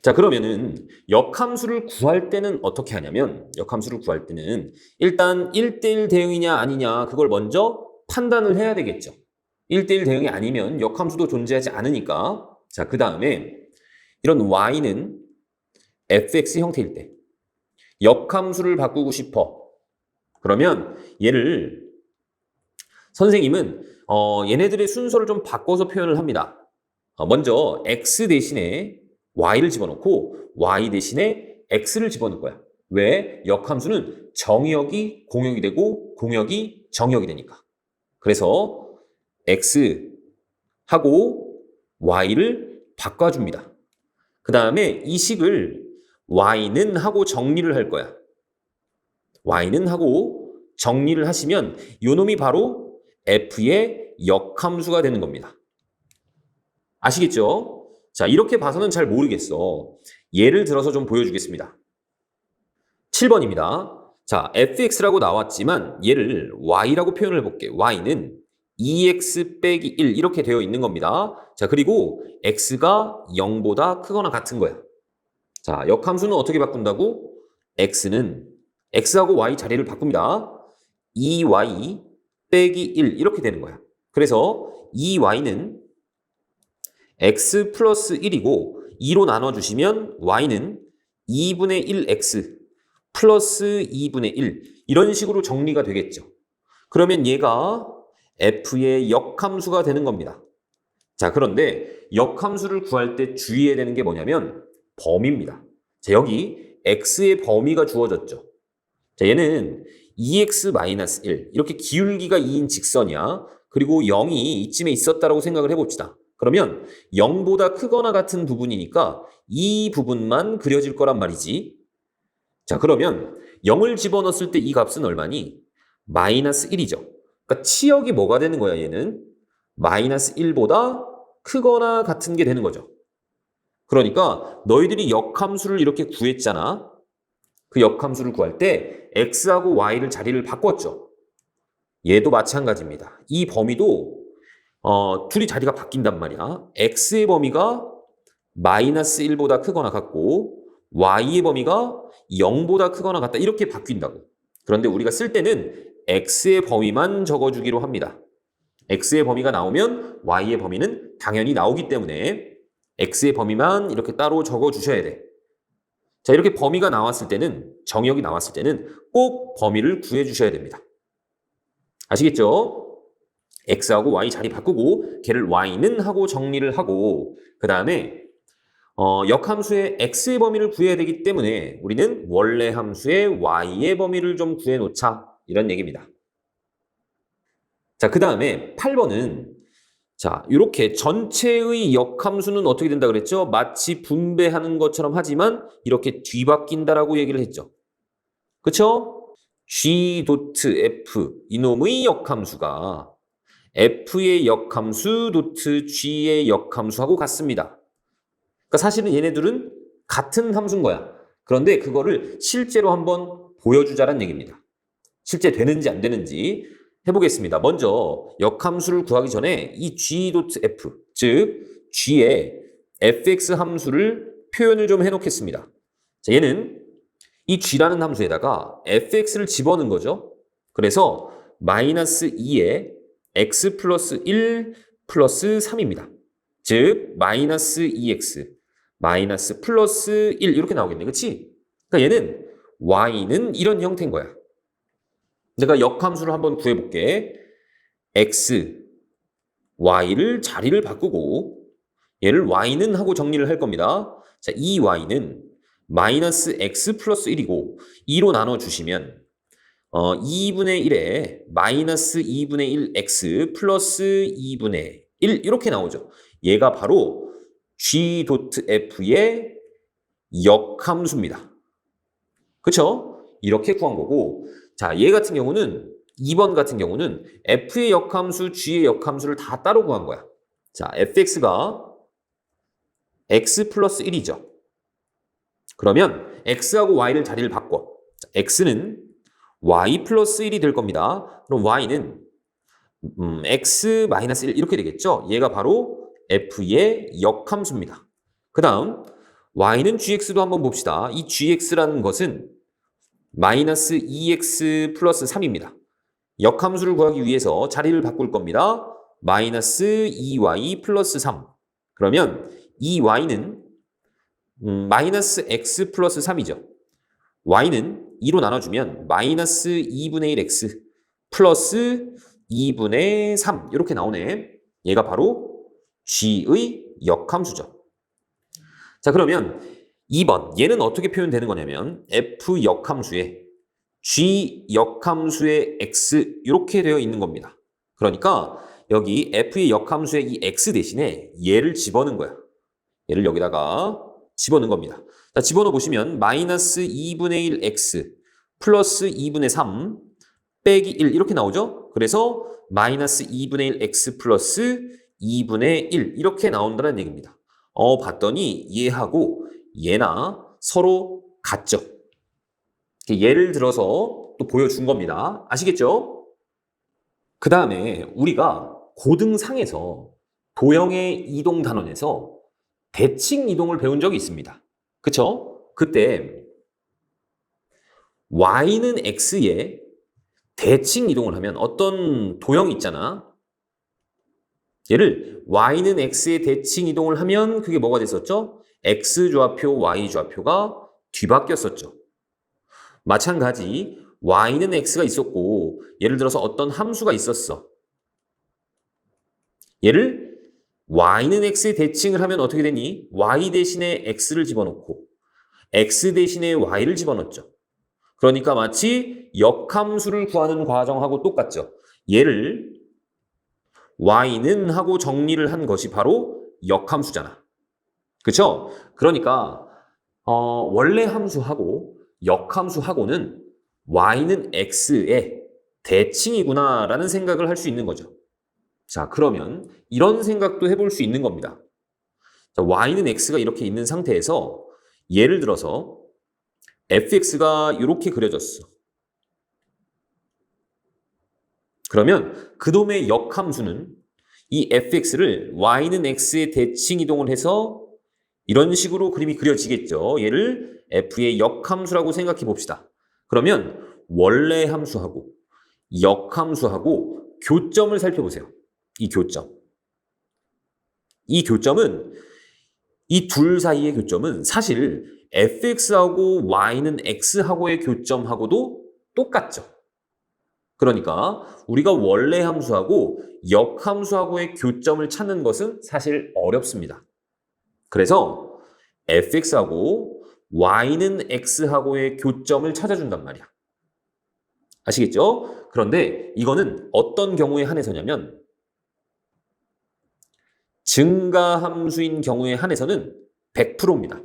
자, 그러면은 역함수를 구할 때는 어떻게 하냐면 역함수를 구할 때는 일단 1대1 대응이냐 아니냐 그걸 먼저 판단을 해야 되겠죠. 1대1 대응이 아니면 역함수도 존재하지 않으니까. 자, 그 다음에 이런 y는 fx 형태일 때 역함수를 바꾸고 싶어. 그러면 얘를 선생님은 얘네들의 순서를 좀 바꿔서 표현을 합니다. 먼저 x 대신에 y를 집어넣고 y 대신에 x를 집어넣을 거야. 왜? 역함수는 정의역이 공역이 되고 공역이 정의역이 되니까. 그래서 x하고 y를 바꿔줍니다. 그 다음에 이 식을 y는 하고 정리를 할 거야. y는 하고 정리를 하시면 요 놈이 바로 f의 역함수가 되는 겁니다. 아시겠죠? 자, 이렇게 봐서는 잘 모르겠어. 예를 들어서 좀 보여주겠습니다. 7번입니다. 자, fx라고 나왔지만 얘를 y라고 표현을 해볼게. y는 2x 빼기 1 이렇게 되어 있는 겁니다. 자, 그리고 x가 0보다 크거나 같은 거야. 자, 역함수는 어떻게 바꾼다고? x하고 y 자리를 바꿉니다. 2y 빼기 1 이렇게 되는 거야. 그래서 2y는 x 플러스 1이고 2로 나눠주시면 y는 2분의 1x 플러스 2분의 1 이런 식으로 정리가 되겠죠. 그러면 얘가 f의 역함수가 되는 겁니다. 자, 그런데 역함수를 구할 때 주의해야 되는 게 뭐냐면 범위입니다. 자, 여기 x의 범위가 주어졌죠. 자, 얘는 2x-1 이렇게 기울기가 2인 직선이야. 그리고 0이 이쯤에 있었다라고 생각을 해봅시다. 그러면 0보다 크거나 같은 부분이니까 이 부분만 그려질 거란 말이지. 자, 그러면 0을 집어넣었을 때 이 값은 얼마니? 마이너스 1이죠. 그러니까 치역이 뭐가 되는 거야, 얘는? 마이너스 1보다 크거나 같은 게 되는 거죠. 그러니까 너희들이 역함수를 이렇게 구했잖아. 그 역함수를 구할 때 x하고 y를 자리를 바꿨죠. 얘도 마찬가지입니다. 이 범위도 둘이 자리가 바뀐단 말이야. x의 범위가 마이너스 1보다 크거나 같고 y의 범위가 0보다 크거나 같다 이렇게 바뀐다고. 그런데 우리가 쓸 때는 x의 범위만 적어주기로 합니다. x의 범위가 나오면 y의 범위는 당연히 나오기 때문에 x의 범위만 이렇게 따로 적어주셔야 돼. 자, 이렇게 범위가 나왔을 때는, 정의역이 나왔을 때는 꼭 범위를 구해주셔야 됩니다. 아시겠죠? x하고 y 자리 바꾸고 걔를 y는 하고 정리를 하고 그 다음에 역함수의 x의 범위를 구해야 되기 때문에 우리는 원래 함수의 y의 범위를 좀 구해놓자 이런 얘기입니다. 자, 그 다음에 8번은 자, 이렇게 전체의 역함수는 어떻게 된다 그랬죠? 마치 분배하는 것처럼 하지만 이렇게 뒤바뀐다라고 얘기를 했죠. 그쵸? g.f 이놈의 역함수가 f의 역함수 도트 g의 역함수하고 같습니다. 그러니까 사실은 얘네들은 같은 함수인 거야. 그런데 그거를 실제로 한번 보여주자란 얘기입니다. 실제 되는지 안 되는지 해보겠습니다. 먼저 역함수를 구하기 전에 이 g.f, 즉 g의 fx 함수를 표현을 좀 해놓겠습니다. 자, 얘는 이 g라는 함수에다가 fx를 집어넣은 거죠. 그래서 마이너스 2에 x 플러스 1 플러스 3입니다. 즉 마이너스 2x 마이너스 플러스 1 이렇게 나오겠네. 그치? 그러니까 얘는 y는 이런 형태인 거야. 내가 역함수를 한번 구해볼게. x, y를 자리를 바꾸고 얘를 y는 하고 정리를 할 겁니다. 자, 이 y는 마이너스 x 플러스 1이고 2로 나눠주시면 2분의 1에 마이너스 2분의 1 x 플러스 2분의 1 이렇게 나오죠. 얘가 바로 g.f의 역함수입니다. 그쵸? 이렇게 구한 거고 자, 얘 같은 경우는 2번 같은 경우는 f의 역함수, g의 역함수를 다 따로 구한 거야. 자, fx가 x 플러스 1이죠. 그러면 x하고 y를 자리를 바꿔. 자, x는 y 플러스 1이 될 겁니다. 그럼 y는 x 마이너스 1 이렇게 되겠죠. 얘가 바로 f의 역함수입니다. 그 다음 y는 gx도 한번 봅시다. 이 gx라는 것은 마이너스 2x 플러스 3입니다. 역함수를 구하기 위해서 자리를 바꿀 겁니다. 마이너스 2y 플러스 3. 그러면 이 y는 마이너스 x 플러스 3이죠. y는 2로 나눠주면 마이너스 2분의 1x 플러스 2분의 3 이렇게 나오네. 얘가 바로 g의 역함수죠. 자, 그러면 2번 얘는 어떻게 표현되는 거냐면 f 역함수에 g 역함수의 x 이렇게 되어 있는 겁니다. 그러니까 여기 f의 역함수의 이 x 대신에 얘를 집어넣은 거야. 얘를 여기다가 집어넣은 겁니다. 자, 집어넣어 보시면 마이너스 2분의 1 x 플러스 2분의 3 빼기 1 이렇게 나오죠? 그래서 마이너스 2분의 1 x 플러스 2분의 1 이렇게 나온다는 얘기입니다. 봤더니 얘하고 얘나 서로 같죠? 예를 들어서 또 보여준 겁니다. 아시겠죠? 그 다음에 우리가 고등상에서 도형의 이동 단원에서 대칭 이동을 배운 적이 있습니다. 그쵸? 그때 y는 x에 대칭 이동을 하면 어떤 도형이 있잖아. 얘를 y는 x에 대칭 이동을 하면 그게 뭐가 됐었죠? x 좌표, y 좌표가 뒤바뀌었었죠. 마찬가지 y는 x가 있었고 예를 들어서 어떤 함수가 있었어. 얘를 y는 x에 대칭을 하면 어떻게 되니? y 대신에 x를 집어넣고 x 대신에 y를 집어넣었죠. 그러니까 마치 역함수를 구하는 과정하고 똑같죠. 얘를 y는 하고 정리를 한 것이 바로 역함수잖아. 그쵸? 그러니까 원래 함수하고 역함수하고는 y는 x의 대칭이구나 라는 생각을 할 수 있는 거죠. 자, 그러면 이런 생각도 해볼 수 있는 겁니다. 자, y는 x가 이렇게 있는 상태에서 예를 들어서 fx가 이렇게 그려졌어. 그러면 그놈의 역함수는 이 fx를 y는 x에 대칭 이동을 해서 이런 식으로 그림이 그려지겠죠. 얘를 f의 역함수라고 생각해 봅시다. 그러면 원래 함수하고 역함수하고 교점을 살펴보세요. 이 교점. 이 교점은 이 둘 사이의 교점은 사실 fx하고 y는 x하고의 교점하고도 똑같죠. 그러니까 우리가 원래 함수하고 역함수하고의 교점을 찾는 것은 사실 어렵습니다. 그래서 fx하고 y는 x하고의 교점을 찾아준단 말이야. 아시겠죠? 그런데 이거는 어떤 경우에 한해서냐면 증가함수인 경우에 한해서는 100%입니다.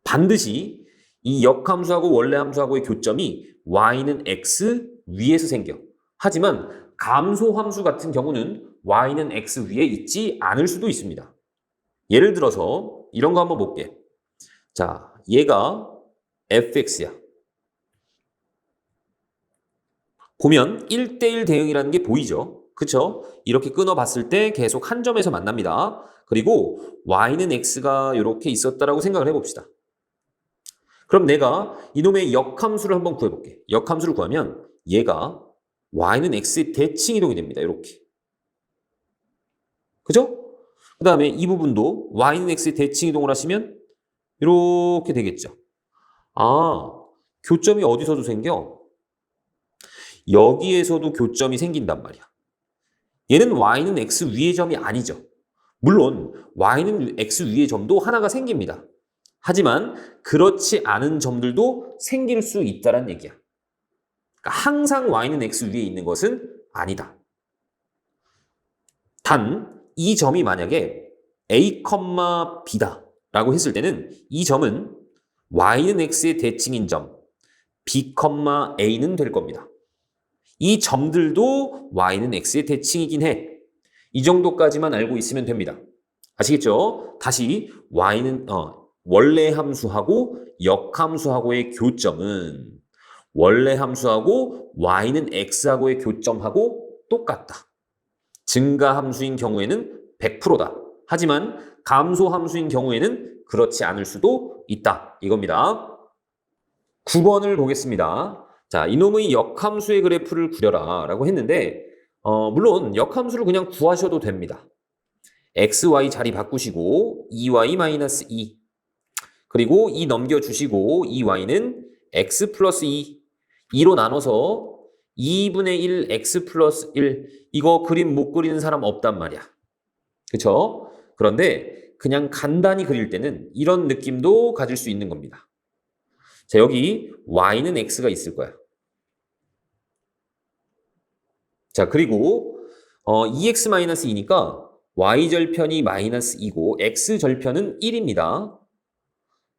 반드시 이 역함수하고 원래 함수하고의 교점이 y는 x 위에서 생겨. 하지만 감소함수 같은 경우는 y는 x 위에 있지 않을 수도 있습니다. 예를 들어서 이런 거 한번 볼게. 자, 얘가 fx야. 보면 1대1 대응이라는 게 보이죠? 그쵸? 이렇게 끊어봤을 때 계속 한 점에서 만납니다. 그리고 y는 x가 이렇게 있었다라고 생각을 해봅시다. 그럼 내가 이놈의 역함수를 한번 구해볼게. 역함수를 구하면 얘가 y는 x의 대칭 이동이 됩니다. 이렇게. 그죠? 그 다음에 이 부분도 y는 x의 대칭 이동을 하시면 이렇게 되겠죠. 아, 교점이 어디서도 생겨? 여기에서도 교점이 생긴단 말이야. 얘는 y는 x 위의 점이 아니죠. 물론 y는 x 위의 점도 하나가 생깁니다. 하지만 그렇지 않은 점들도 생길 수 있다는 얘기야. 그러니까 항상 y는 x 위에 있는 것은 아니다. 단 이 점이 만약에 a, b다 라고 했을 때는 이 점은 y는 x의 대칭인 점 b, a는 될 겁니다. 이 점들도 y는 x의 대칭이긴 해. 이 정도까지만 알고 있으면 됩니다. 아시겠죠? 다시 y는 원래 함수하고 역함수하고의 교점은 원래 함수하고 y는 x하고의 교점하고 똑같다. 증가함수인 경우에는 100%다. 하지만 감소함수인 경우에는 그렇지 않을 수도 있다. 이겁니다. 9번을 보겠습니다. 자, 이놈의 역함수의 그래프를 그려라 라고 했는데 물론 역함수를 그냥 구하셔도 됩니다. x, y 자리 바꾸시고 2y-2 그리고 2 넘겨주시고 2y는 x 플러스 2로 나눠서 2분의 1 x 플러스 1 이거 그림 못 그리는 사람 없단 말이야. 그쵸? 그런데 그냥 간단히 그릴 때는 이런 느낌도 가질 수 있는 겁니다. 자, 여기 y는 x가 있을 거야. 자, 그리고 2x-2니까 y절편이 마이너스 2고 x절편은 1입니다.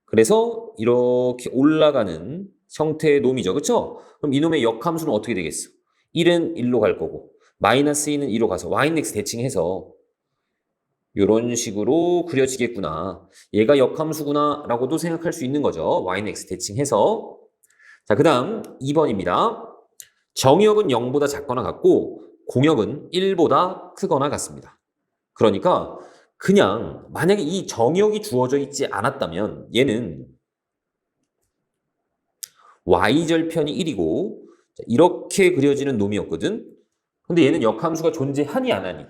그래서 이렇게 올라가는 형태의 놈이죠. 그쵸? 그럼 이놈의 역함수는 어떻게 되겠어? 1은 1로 갈 거고 마이너스 2는 2로 가서 y는 x 대칭해서 이런 식으로 그려지겠구나. 얘가 역함수구나 라고도 생각할 수 있는 거죠. y는 x 대칭해서. 자, 그 다음 2번입니다. 정역은 0보다 작거나 같고 공역은 1보다 크거나 같습니다. 그러니까 그냥 만약에 이 정역이 주어져 있지 않았다면 얘는 y절편이 1이고 이렇게 그려지는 놈이었거든. 근데 얘는 역함수가 존재하니 안 하니?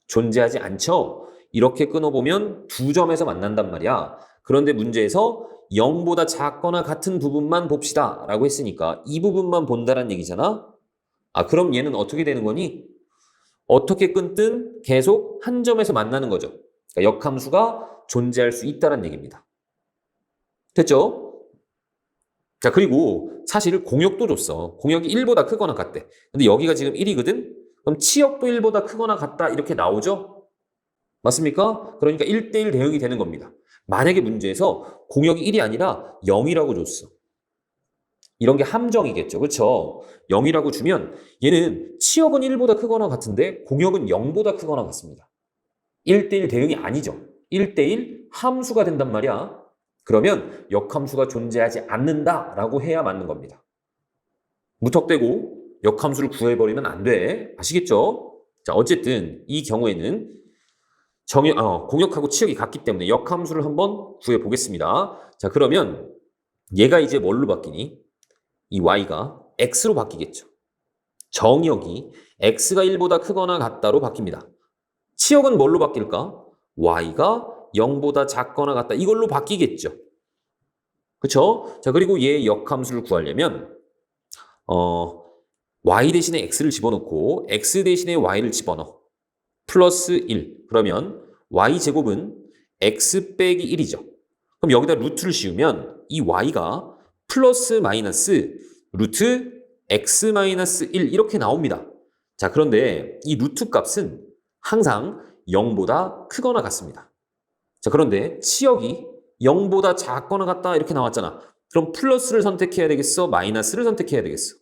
존재하지 않죠. 이렇게 끊어보면 두 점에서 만난단 말이야. 그런데 문제에서 0보다 작거나 같은 부분만 봅시다 라고 했으니까 이 부분만 본다는 얘기잖아. 아, 그럼 얘는 어떻게 되는 거니? 어떻게 끊든 계속 한 점에서 만나는 거죠. 그러니까 역함수가 존재할 수 있다는 얘기입니다. 됐죠? 자, 그리고 사실 공역도 줬어. 공역이 1보다 크거나 같대. 근데 여기가 지금 1이거든? 그럼 치역도 1보다 크거나 같다 이렇게 나오죠? 맞습니까? 그러니까 1대1 대응이 되는 겁니다. 만약에 문제에서 공역이 1이 아니라 0이라고 줬어. 이런 게 함정이겠죠. 그렇죠? 0이라고 주면 얘는 치역은 1보다 크거나 같은데 공역은 0보다 크거나 같습니다. 1대1 대응이 아니죠. 1대1 함수가 된단 말이야. 그러면 역함수가 존재하지 않는다라고 해야 맞는 겁니다. 무턱대고 역함수를 구해버리면 안 돼. 아시겠죠? 자, 어쨌든 이 경우에는 공역하고 치역이 같기 때문에 역함수를 한번 구해보겠습니다. 자, 그러면 얘가 이제 뭘로 바뀌니? 이 y가 x로 바뀌겠죠. 정역이 x가 1보다 크거나 같다로 바뀝니다. 치역은 뭘로 바뀔까? y가 0보다 작거나 같다. 이걸로 바뀌겠죠. 그쵸? 자, 그리고 얘 역함수를 구하려면 y 대신에 x를 집어넣고 x 대신에 y를 집어넣어. 플러스 1. 그러면 y제곱은 x 빼기 1이죠. 그럼 여기다 루트를 씌우면 이 y가 플러스 마이너스 루트 x 마이너스 1 이렇게 나옵니다. 자, 그런데 이 루트 값은 항상 0보다 크거나 같습니다. 자, 그런데 치역이 0보다 작거나 같다 이렇게 나왔잖아. 그럼 플러스를 선택해야 되겠어? 마이너스를 선택해야 되겠어?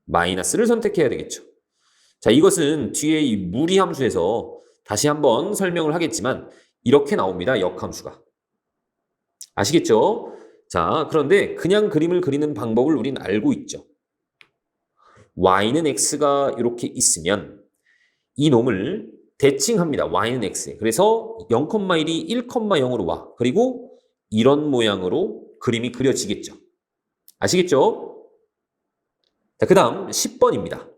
마이너스를 선택해야 되겠죠. 자, 이것은 뒤에 이 무리함수에서 다시 한번 설명을 하겠지만 이렇게 나옵니다. 역함수가. 아시겠죠? 자, 그런데 그냥 그림을 그리는 방법을 우리는 알고 있죠. y는 x가 이렇게 있으면 이 놈을 대칭합니다. y는 x에. 그래서 0,1이 1,0으로 와. 그리고 이런 모양으로 그림이 그려지겠죠. 아시겠죠? 자, 그 다음 10번입니다.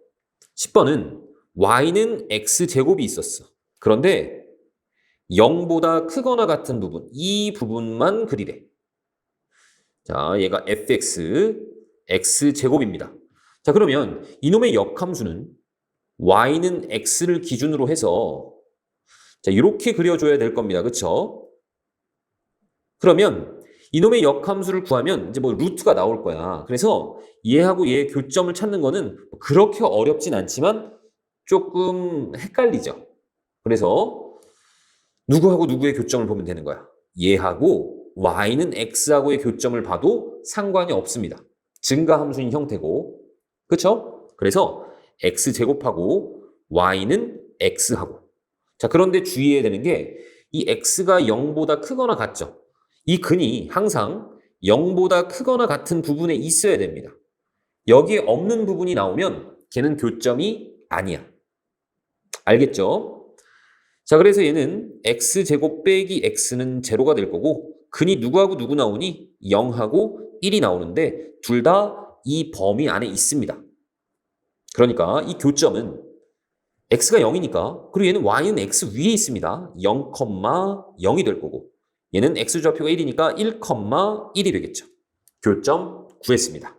10번은 y는 x제곱이 있었어. 그런데 0보다 크거나 같은 부분, 이 부분만 그리래. 자, 얘가 fx, x제곱입니다. 자, 그러면 이놈의 역함수는 y는 x를 기준으로 해서 자, 이렇게 그려줘야 될 겁니다. 그쵸? 그러면 이놈의 역함수를 구하면 이제 뭐 루트가 나올 거야. 그래서 얘하고 얘의 교점을 찾는 거는 그렇게 어렵진 않지만 조금 헷갈리죠. 그래서 누구하고 누구의 교점을 보면 되는 거야. 얘하고 y는 x하고의 교점을 봐도 상관이 없습니다. 증가함수인 형태고. 그쵸? 그래서 x제곱하고 y는 x하고. 자, 그런데 주의해야 되는 게 이 x가 0보다 크거나 같죠? 이 근이 항상 0보다 크거나 같은 부분에 있어야 됩니다. 여기에 없는 부분이 나오면 걔는 교점이 아니야. 알겠죠? 자, 그래서 얘는 x제곱 빼기 x는 제로가 될 거고 근이 누구하고 누구 나오니? 0하고 1이 나오는데 둘 다 이 범위 안에 있습니다. 그러니까 이 교점은 x가 0이니까 그리고 얘는 y는 x 위에 있습니다. 0,0이 될 거고 얘는 x좌표가 1이니까 1,1이 되겠죠. 교점 구했습니다.